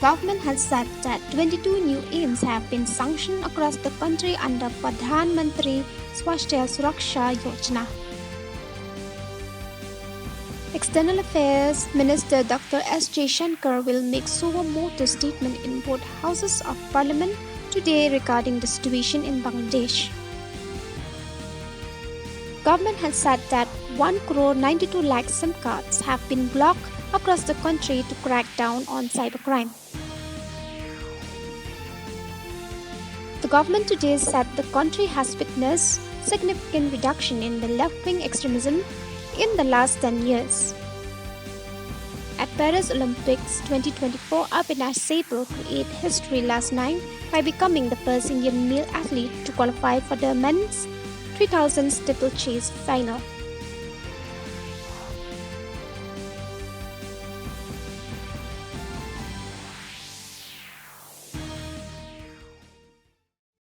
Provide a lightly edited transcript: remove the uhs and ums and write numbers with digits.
Government has said that 22 new aims have been sanctioned across the country under Pradhan Mantri Swasthya Suraksha Yojana. External Affairs Minister Dr. S. Shankar will make suo motu statement in both houses of parliament today regarding the situation in Bangladesh. Government has said that 1 crore 92 lakh SIM cards have been blocked across the country to crack down on cybercrime. The government today said the country has witnessed significant reduction in the left-wing extremism in the last 10 years. At Paris Olympics 2024, Avinash Sehgal created history last night by becoming the first Indian male athlete to qualify for the men's 3000 steeplechase final.